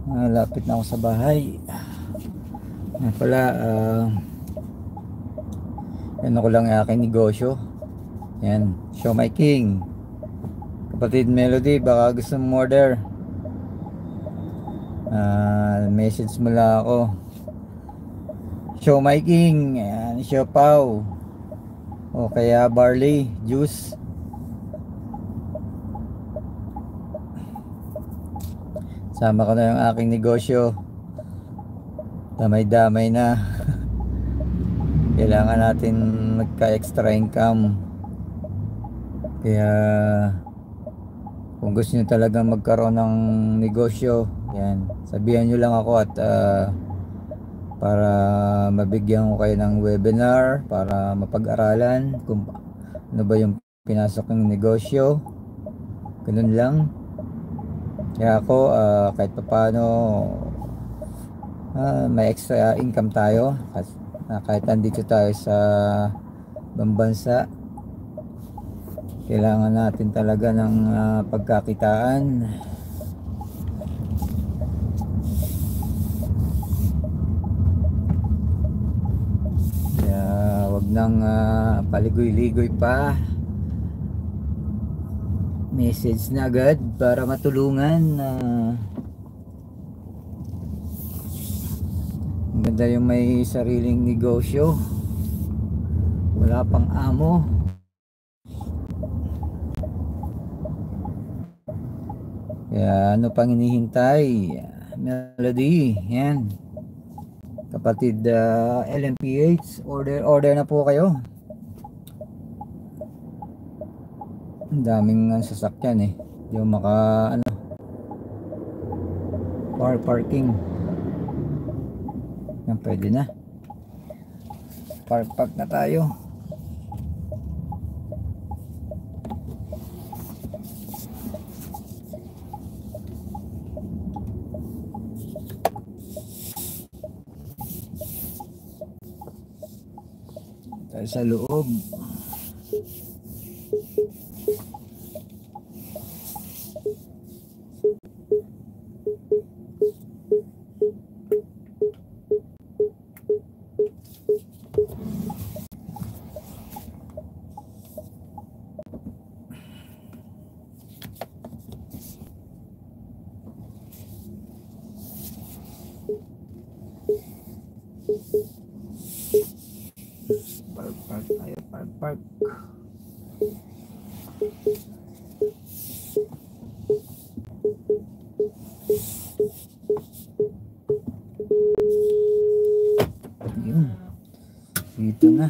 Lapit na ako sa bahay. Nga pala, ano ko lang yung aking negosyo. Yan, Show My King. Kapatid Melody, baka gusto mo order. Message mo lang ako. Show My King. Ayan, siopaw. O kaya barley juice. Sama ko na yung aking negosyo. Damay-damay na. Kailangan natin magka-extra income. Kaya kung gusto nyo talagang magkaroon ng negosyo, yan, sabihan nyo lang ako at para mabigyan ko kayo ng webinar para mapag-aralan kung ano ba yung pinasok ng negosyo. Ganun lang. Kaya ako kahit papaano may extra income tayo kahit nandito tayo sa ibang bansa. Kailangan natin talaga ng pagkakitaan. Kaya wag nang paligoy-ligoy pa. Message na agad para matulungan. Maganda yung may sariling negosyo, wala pang amo. Kaya ano pang hinihintay? Melody, yan. Kapatid LMPH, order na po kayo. Ang daming sasakyan eh. Hindi mo maka parking. Yan, pwede na. Park na tayo. Tayo sa loob. Park tayo, park. Yun. Dito na.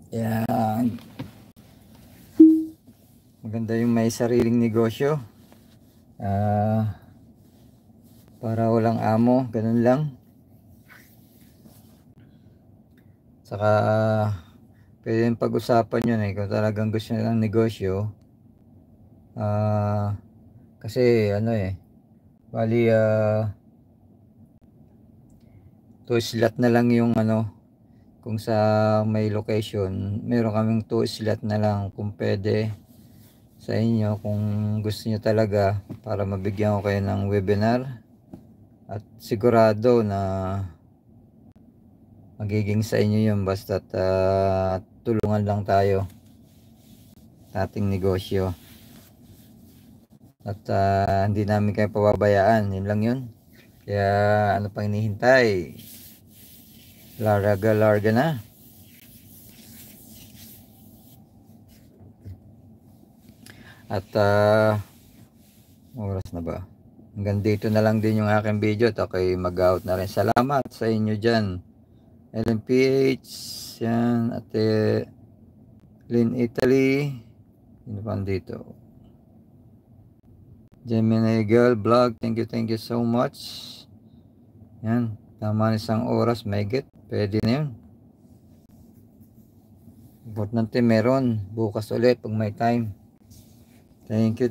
Yan. Maganda yung may sariling negosyo. Para walang amo, ganun lang. Saka pwede yung pag-usapan yun kung talagang gusto nyo ng negosyo. Kasi bali 2 slot na lang yung kung sa may location, meron kaming 2 slot na lang kung pwede sa inyo, kung gusto nyo talaga, para mabigyan ko kayo ng webinar. At sigurado na magiging sa inyo yun, basta tulungan lang tayo sa ating negosyo. At hindi namin kayo pababayaan, yun lang yun. Kaya ano pang hinihintay? Larga na. At oras na ba? Hanggang dito na lang din yung aking video at ako'y mag-out na rin. Salamat sa inyo dyan. LMPH, yan, Ate Lynn Italy, yun pa dito. Gemini Girl Vlog, thank you so much. Yan, tama na 1 oras, may get, pwede na yun. Importante meron, bukas ulit pag may time. Thank you.